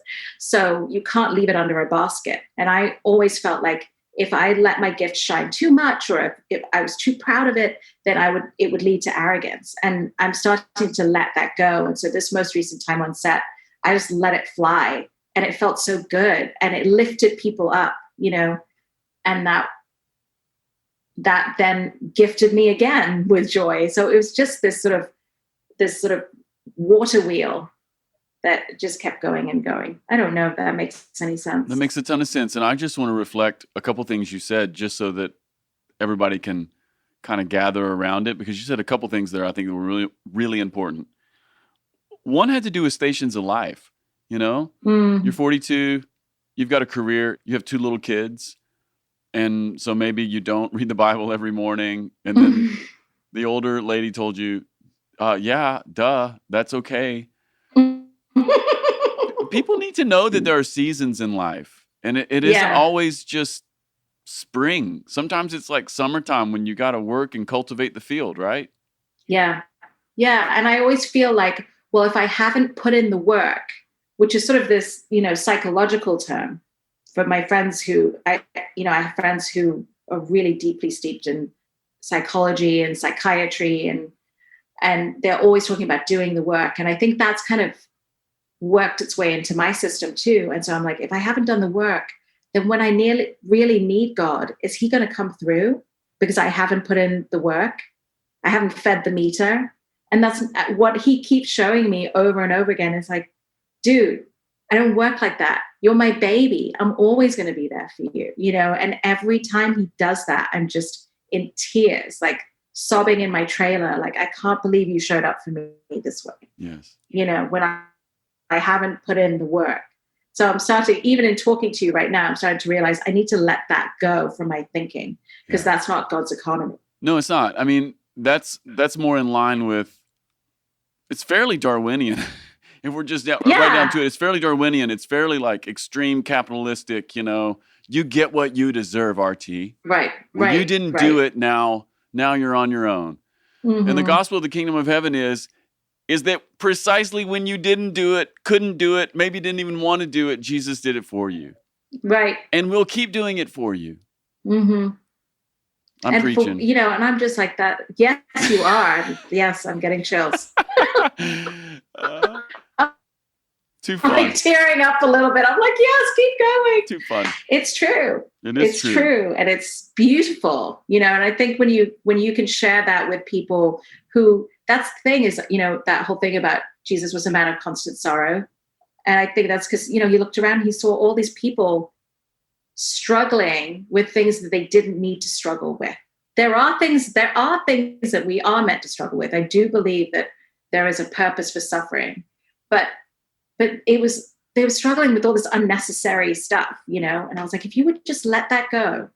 So you can't leave it under a basket. And I always felt like if I let my gift shine too much, or if I was too proud of it, then it would lead to arrogance. And I'm starting to let that go. And so this most recent time on set, I just let it fly, and it felt so good, and it lifted people up, and that then gifted me again with joy. So it was just this sort of water wheel that just kept going and going. I don't know if that makes any sense. That makes a ton of sense. And I just want to reflect a couple things you said, just so that everybody can kind of gather around it, because you said a couple things there I think that were really, really important. One had to do with stations of life. You're 42, you've got a career, you have 2 little kids. And so maybe you don't read the Bible every morning. And then the older lady told you, yeah, duh, that's okay. People need to know that there are seasons in life, and it isn't always just spring. Sometimes it's like summertime when you got to work and cultivate the field, right? Yeah. And I always feel like, well, if I haven't put in the work, which is sort of this, psychological term for my friends who I have friends who are really deeply steeped in psychology and psychiatry and And they're always talking about doing the work. And I think that's kind of worked its way into my system too. And so I'm like, if I haven't done the work, then when I really need God, is he going to come through because I haven't put in the work? I haven't fed the meter. And that's what he keeps showing me over and over again. It's like, dude, I don't work like that. You're my baby. I'm always going to be there for you, you know? And every time he does that, I'm just in tears, like sobbing in my trailer. Like, I can't believe you showed up for me this way. Yes. You know, when I haven't put in the work. So I'm starting, even in talking to you right now, I'm starting to realize I need to let that go from my thinking, because that's not God's economy. No, it's not. I mean, that's more in line with, it's fairly Darwinian. If we're just right down to it, it's fairly Darwinian. It's fairly like extreme capitalistic, you know, you get what you deserve, Aarti. Right. You didn't do it, now you're on your own. Mm-hmm. And the gospel of the kingdom of heaven is that precisely when you didn't do it, couldn't do it, maybe didn't even want to do it, Jesus did it for you. Right. And we'll keep doing it for you. Mm-hmm. I'm preaching. You know, and I'm just like that. Yes, you are. Yes, I'm getting chills. Too fun. I'm like tearing up a little bit. I'm like, yes, keep going. Too fun. It's true. It's true. And it's beautiful, you know, and I think when you can share that with people who, that's the thing is, you know, that whole thing about Jesus was a man of constant sorrow. And I think that's because, you know, he looked around, he saw all these people struggling with things that they didn't need to struggle with. There are things that we are meant to struggle with. I do believe that there is a purpose for suffering, but they were struggling with all this unnecessary stuff, you know? And I was like, if you would just let that go,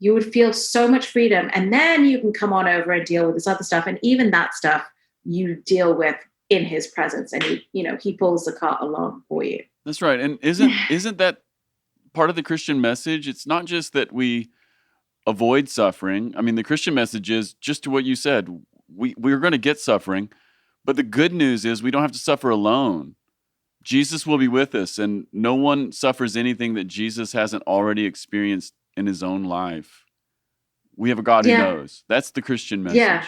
you would feel so much freedom. And then you can come on over and deal with this other stuff. And even that stuff you deal with in his presence. And he pulls the cart along for you. That's right. And isn't that part of the Christian message? It's not just that we avoid suffering. I mean, the Christian message is just to what you said. We're going to get suffering, but the good news is we don't have to suffer alone. Jesus will be with us, and no one suffers anything that Jesus hasn't already experienced in his own life. We have a God who knows. That's the Christian message. Yeah.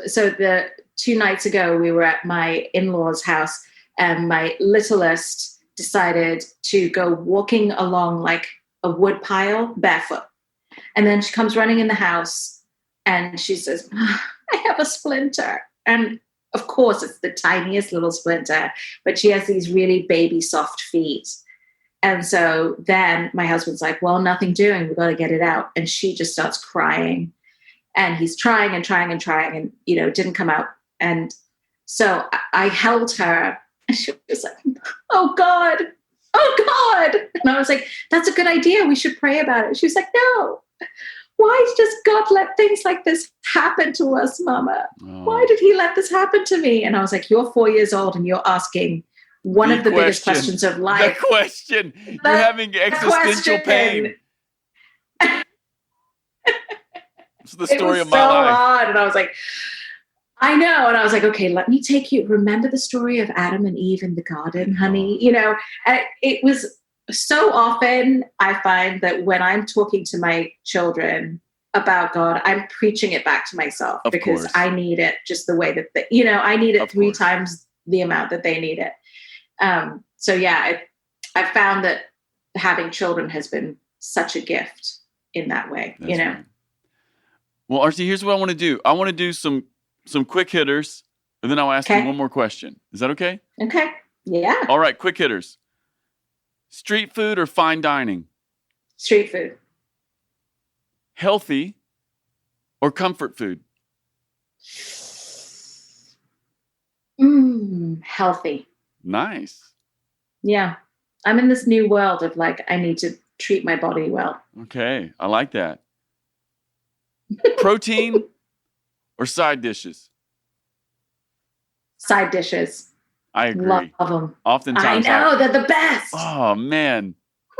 So the 2 nights ago, we were at my in-laws' house, and my littlest decided to go walking along like a wood pile barefoot. And then she comes running in the house, and she says, I have a splinter. And of course, it's the tiniest little splinter, but she has these really baby soft feet. And so then my husband's like, well, nothing doing. We've got to get it out. And she just starts crying. And he's trying and trying and trying, and, you know, it didn't come out. And so I held her, and she was like, oh God. And I was like, that's a good idea. We should pray about it. She was like, no. Why does God let things like this happen to us, Mama? Oh. Why did he let this happen to me? And I was like, you're 4 years old and you're asking one of the biggest questions of life. The question. You're having existential pain. It's the story of my life. It was so hard. And I was like, I know. And I was like, okay, let me take you. Remember the story of Adam and Eve in the garden, honey? You know, and it was so often I find that when I'm talking to my children about God, I'm preaching it back to myself because I need it just the way that, I need it 3 times the amount that they need it. So yeah, I found that having children has been such a gift in that way, That's right. Well, Aarti, here's what I want to do. I want to do some quick hitters, and then I'll ask you one more question. Is that okay? Okay. Yeah. All right, quick hitters. Street food or fine dining? Street food. Healthy or comfort food? Healthy. Nice. Yeah. I'm in this new world of like, I need to treat my body well. Okay. I like that. Protein or side dishes? Side dishes. I agree. Love them. Oftentimes. I know, they're the best. Oh, man.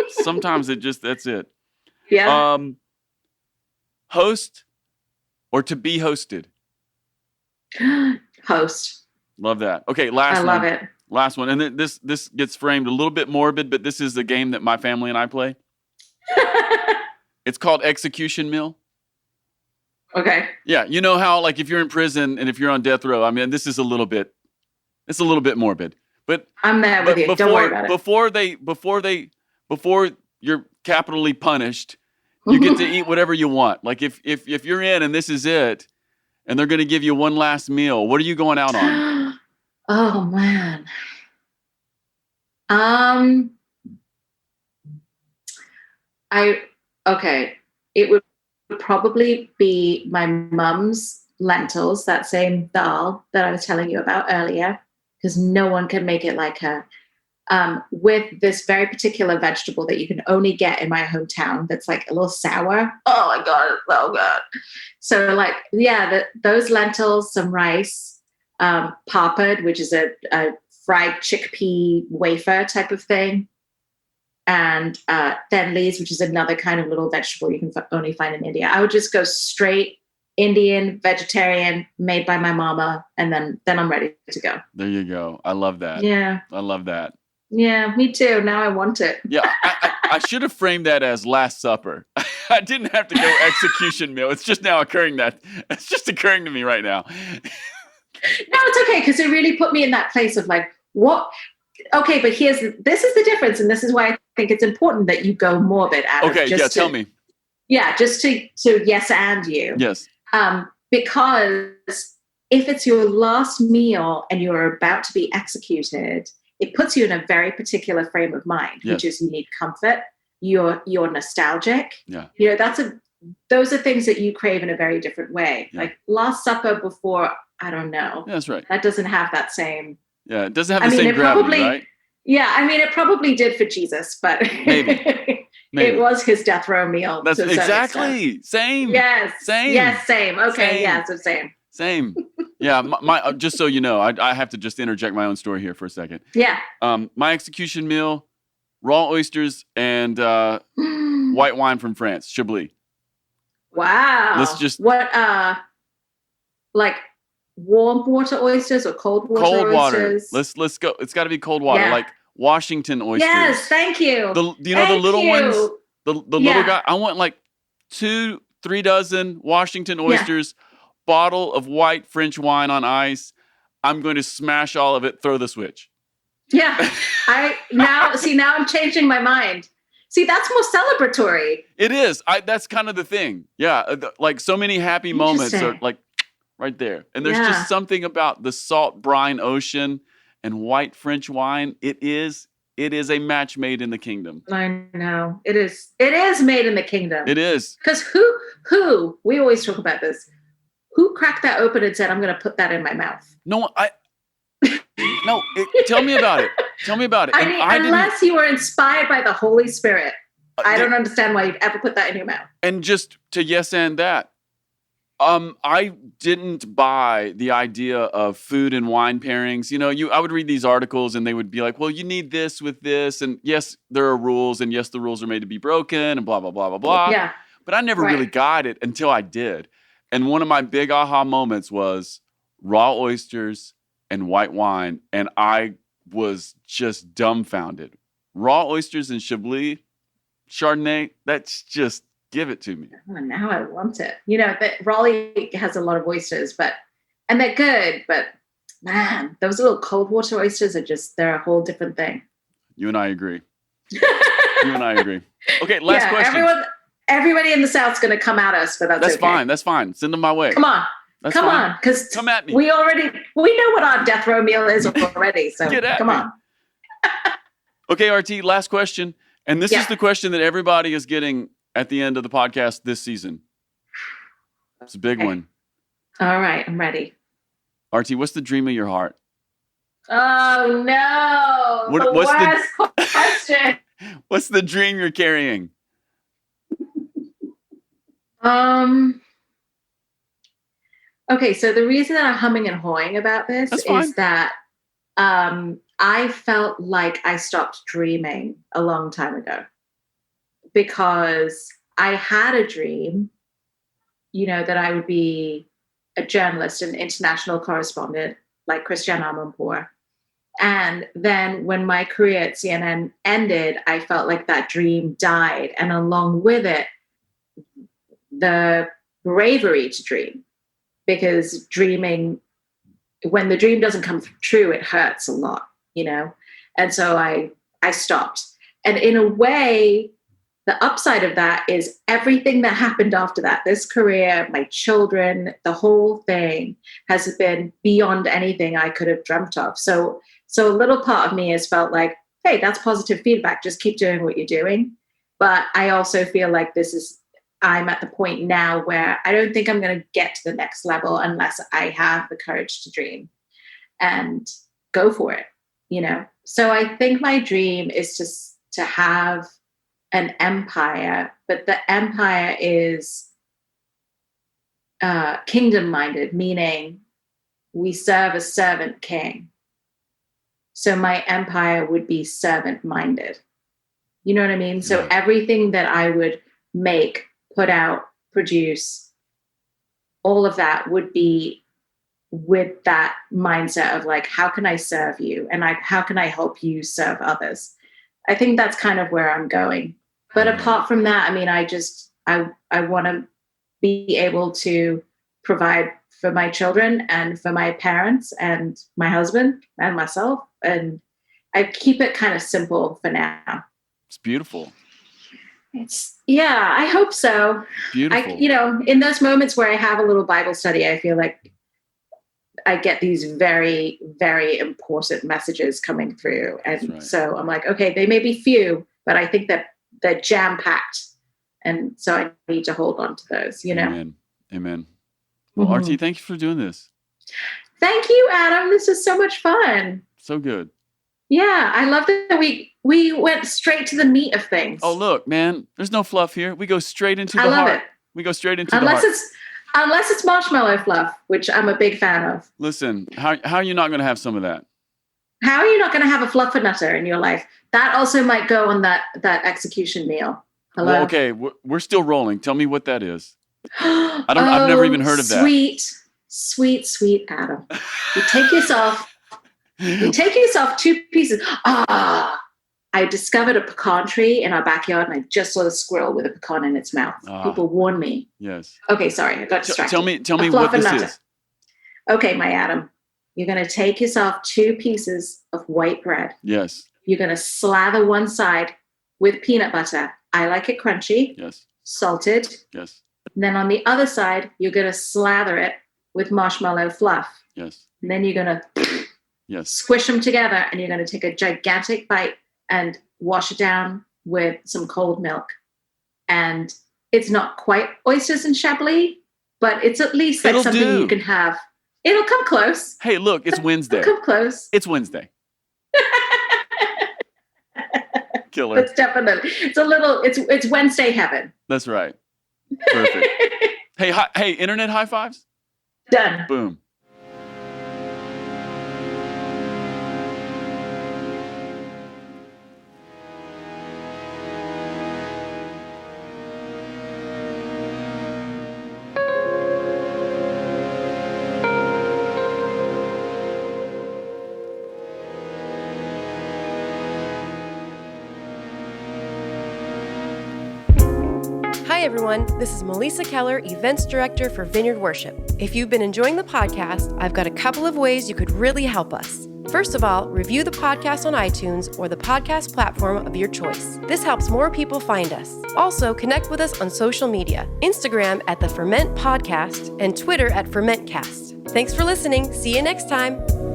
Sometimes that's it. Yeah. Host or to be hosted? Host. Love that. Okay, last one. I love it. Last one. And then this gets framed a little bit morbid, but this is the game that my family and I play. It's called Execution Meal. Okay. Yeah, you know how like if you're in prison and if you're on death row, I mean, this is a little bit morbid. But I'm there with you. Don't worry about it. Before you're capitally punished, you get to eat whatever you want. Like if you're in and this is it, and they're going to give you one last meal, what are you going out on? Oh man. It would probably be my mum's lentils, that same dal that I was telling you about earlier, because no one can make it like her. With this very particular vegetable that you can only get in my hometown that's like a little sour. Oh my God, it's so good. So like, yeah, those lentils, some rice, papad, which is a fried chickpea wafer type of thing, and thenlis, which is another kind of little vegetable you can only find in India. I would just go straight Indian, vegetarian, made by my mama, and then I'm ready to go. There you go. I love that. Yeah. I love that. Yeah, me too. Now I want it. Yeah, I should have framed that as Last Supper. I didn't have to go execution meal. It's just now occurring to me right now. No, it's okay, because it really put me in that place of like, what? Okay, but this is the difference, and this is why I think it's important that you go morbid, Adam. Okay, tell me. Yeah, just to yes and you. Yes. Because if it's your last meal and you're about to be executed, it puts you in a very particular frame of mind, which is you need comfort, you're nostalgic. Yeah. You know, those are things that you crave in a very different way. Yeah. Like Last Supper before, I don't know. Yeah, that's right. That doesn't have that same. Yeah, it doesn't have the same gravity, right? Yeah, I mean, it probably did for Jesus, but maybe. It was his death row meal. That's exactly same. Yes. Same. Yes, same. Okay, same. Yeah, so same. Same. Yeah, my just so you know, I have to just interject my own story here for a second. Yeah. My execution meal, raw oysters and white wine from France, Chablis. Wow. Let's just like warm water oysters or cold water oysters? Cold water. Let's go. It's got to be cold water, like Washington oysters. Yes, thank you. Do you know the little ones? The little guy. I want like 2-3 dozen Washington oysters. Bottle of white French wine on ice. I'm going to smash all of it, throw the switch. Yeah. Now I'm changing my mind. See, that's more celebratory. It is. That's kind of the thing. Yeah. Like so many happy moments are like right there. And there's just something about the salt brine ocean and white French wine. It is a match made in the kingdom. I know. It is made in the kingdom. It is. Because who, we always talk about this, who cracked that open and said, I'm going to put that in my mouth? Tell me about it. Tell me about it. I mean, unless you were inspired by the Holy Spirit, I don't understand why you'd ever put that in your mouth. And just to yes and that, I didn't buy the idea of food and wine pairings. You know, I would read these articles and they would be like, well, you need this with this. And yes, there are rules. And yes, the rules are made to be broken and blah, blah, blah, blah, blah. Yeah. But I never really got it until I did. And one of my big aha moments was raw oysters and white wine. And I was just dumbfounded. Raw oysters and Chablis, Chardonnay, that's just, give it to me. Oh, now I want it. You know, Raleigh has a lot of oysters, and they're good, but man, those little cold water oysters they're a whole different thing. You and I agree. Okay, last question. Everybody in the South's going to come at us, but that's okay. That's fine. Send them my way. Come on. Come on, because come at me. We know what our death row meal is already, so come on. Okay, Aarti, last question. And this is the question that everybody is getting at the end of the podcast this season. It's a big one. All right, I'm ready. Aarti, what's the dream of your heart? Oh, no. What's the worst question. What's the dream you're carrying? Okay, so the reason that I'm humming and hawing about this is that I felt like I stopped dreaming a long time ago because I had a dream, you know, that I would be a journalist and international correspondent like Christiane Amanpour. And then when my career at CNN ended, I felt like that dream died. And along with it, the bravery to dream, because dreaming, when the dream doesn't come true, it hurts a lot, And so I stopped. And in a way, the upside of that is everything that happened after that, this career, my children, the whole thing has been beyond anything I could have dreamt of. So a little part of me has felt like, hey, that's positive feedback. Just keep doing what you're doing. But I also feel like I'm at the point now where I don't think I'm going to get to the next level unless I have the courage to dream and go for it, So I think my dream is just to have an empire, but the empire is kingdom-minded, meaning we serve a servant king. So my empire would be servant-minded. You know what I mean? So everything that I would make, put out, produce, all of that would be with that mindset of like, how can I serve you? And how can I help you serve others? I think that's kind of where I'm going. But apart from that, I mean, I want to be able to provide for my children and for my parents and my husband and myself. And I keep it kind of simple for now. It's beautiful. I hope so. Beautiful. In those moments where I have a little Bible study, I feel like I get these very, very important messages coming through. And so I'm like, okay, they may be few, but I think that they're jam-packed. And so I need to hold on to those, Amen. Well, Aarti, thank you for doing this. Thank you, Adam. This is so much fun. So good. Yeah, I love that we went straight to the meat of things. Oh, look, man, there's no fluff here. We go straight into the heart. I love it. We go straight into the heart. Unless it's marshmallow fluff, which I'm a big fan of. Listen, how are you not going to have some of that? How are you not going to have a fluffernutter in your life? That also might go on that execution meal. Hello? Well, okay, we're still rolling. Tell me what that is. I've never even heard of that. Sweet Adam. You take yourself 2 pieces. I discovered a pecan tree in our backyard, and I just saw a squirrel with a pecan in its mouth. People warned me. Yes. Okay, sorry, I got distracted. Tell me what this is. Okay, my Adam. You're going to take yourself 2 pieces of white bread. Yes. You're going to slather one side with peanut butter. I like it crunchy. Yes. Salted. Yes. And then on the other side, you're going to slather it with marshmallow fluff. Yes. And then you're going to squish them together, and you're going to take a gigantic bite and wash it down with some cold milk. And it's not quite oysters and chablis, but it's at least like something you can have. It'll come close. Hey, look, it's Wednesday. It'll come close. It's Wednesday. Killer. It's definitely. It's Wednesday heaven. That's right. Perfect. Hey, internet high fives? Done. Boom. Hi everyone, this is Melissa Keller, Events Director for Vineyard Worship. If you've been enjoying the podcast, I've got a couple of ways you could really help us. First of all, review the podcast on iTunes or the podcast platform of your choice. This helps more people find us. Also, connect with us on social media, Instagram at the Ferment Podcast and Twitter at FermentCast. Thanks for listening. See you next time.